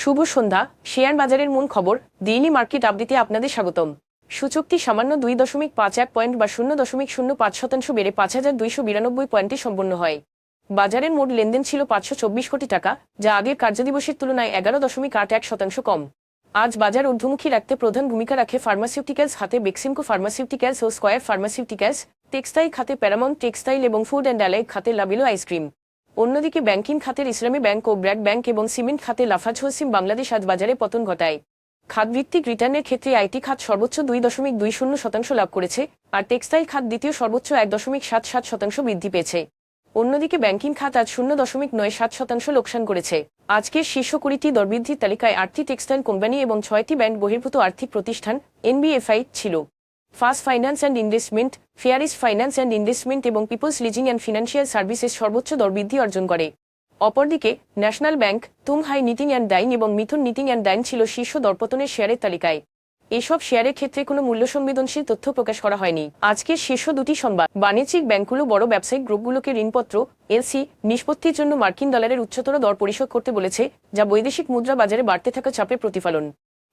শুভ সন্ধ্যা। Share বাজারের মূল খবর ডেইলি মার্কেট আপডেটে আপনাদের স্বাগতম। সূচকটি সামান্য 2.51 পয়েন্ট বা 0.05% বেড়ে 5,292 পয়েন্টে সম্পন্ন হয়। বাজারের মোট লেনদেন ছিল 524 কোটি টাকা, যা আগের কার্যদিবসের তুলনায় 11.81% কম। আজ বাজার ঊর্ধ্বমুখী রাখতে প্রধান ভূমিকা রাখে ফার্মাসিউটিক্যালস খাতে বেক্সিমকো ফার্মাসিউটিক্যালস ও স্কয়ার ফার্মাসিউটিক্যালস, টেক্সটাইল খাতে প্যারামাউন্ট টেক্সটাইল এবং ফুড অ্যান্ড অ্যালাইড খাতে লাবিলো আইসক্রিম। অন্যদিকে ব্যাংকিং খাতের ইসলামী ব্যাংক ও ব্র্যাক ব্যাংক এবং সিমেন্ট খাতে লাফার্জ হোলসিম বাংলাদেশ আজ বাজারে পতন ঘটায়। খাতভিত্তিক রিটার্নের ক্ষেত্রে আইটি খাত সর্বোচ্চ 2.20% লাভ করেছে, আর টেক্সটাইল খাত দ্বিতীয় সর্বোচ্চ 1.77% বৃদ্ধি পেয়েছে। অন্যদিকে ব্যাংকিং খাত আজ 0.97% লোকসান করেছে। আজকের শীর্ষ 20টি দরবৃদ্ধির তালিকায় 8টি টেক্সটাইল কোম্পানি এবং 6টি ব্যাংক বহির্ভূত আর্থিক প্রতিষ্ঠান এনবিএফআই ছিল। ফার্স্ট ফাইন্যান্স অ্যান্ড ইনভেস্টমেন্ট, ফেয়ারিস ফাইন্যান্স অ্যান্ড ইনভেস্টমেন্ট এবং peoples leasing and financial services সর্বোচ্চ দরবৃদ্ধি অর্জন করে। অপরদিকে national bank, Tunghai knitting and dyeing এবং মিথুন নিটিং অ্যান্ড ডাইন ছিল শীর্ষ দরপতনের শেয়ারের তালিকায়। এসব শেয়ারের ক্ষেত্রে কোনো মূল্য সংবেদনশীল তথ্য প্রকাশ করা হয়নি। আজকের শীর্ষ দুটি সংবাদ: বাণিজ্যিক ব্যাংকগুলো বড় ব্যবসায়িক গ্রুপগুলোকে ঋণপত্র এলসি নিষ্পত্তির জন্য মার্কিন ডলারের উচ্চতর দর পরিশোধ করতে বলেছে, যা বৈদেশিক মুদ্রা বাজারে বাড়তে থাকা চাপের প্রতিফলন।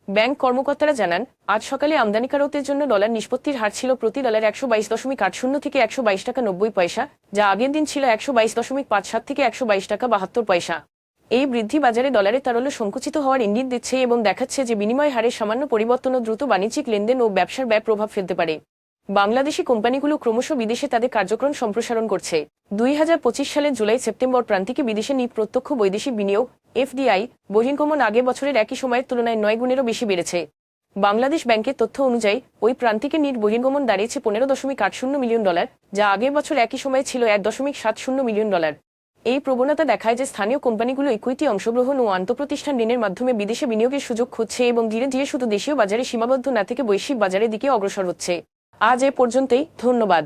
ব্যাংক কর্মকর্তারা জানান, আজ সকালে আমদানিকারকদের জন্য ডলার নিষ্পত্তির হার ছিল প্রতি ডলার 122.80 থেকে 122 টাকা 90 পয়সা, যা আগের দিন ছিল 122.57 থেকে 122 টাকা 72 পয়সা। এই বৃদ্ধি বাজারে ডলারের তারল্য সংকুচিত হওয়ার ইঙ্গিত দিচ্ছে এবং দেখাচ্ছে যে বিনিময় হারের সামান্য পরিবর্তনও দ্রুত বাণিজ্যিক লেনদেন ও ব্যবসার ব্যয় প্রভাব ফেলতে পারে। বাংলাদেশি কোম্পানিগুলো ক্রমশ বিদেশে তাদের কার্যক্রম সম্প্রসারণ করছে। 2025 সালের জুলাই-সেপ্টেম্বর প্রান্তিকে বিদেশে প্রত্যক্ষ বৈদেশিক বিনিয়োগ এফডিআই বহির্গমন আগের বছরের একই সময়ের তুলনায় 9 গুণেরও বেশি বেড়েছে। বাংলাদেশ ব্যাংকের তথ্য অনুযায়ী ওই প্রান্তিকে বহির্গমন দাঁড়িয়েছে $15.80 মিলিয়ন, যা আগের বছর একই সময়ে ছিল $1.70 মিলিয়ন। এই প্রবণতা দেখায় যে স্থানীয় কোম্পানিগুলো ইকুইটি অংশগ্রহণ ও আন্তঃপ্রতিষ্ঠান ঋণের মাধ্যমে বিদেশে বিনিয়োগের সুযোগ খুঁজছে এবং ধীরে ধীরে শুধু দেশীয় বাজারে সীমাবদ্ধ না থেকে বৈশ্বিক বাজারের দিকে অগ্রসর হচ্ছে। আজ এ পর্যন্তই, ধন্যবাদ।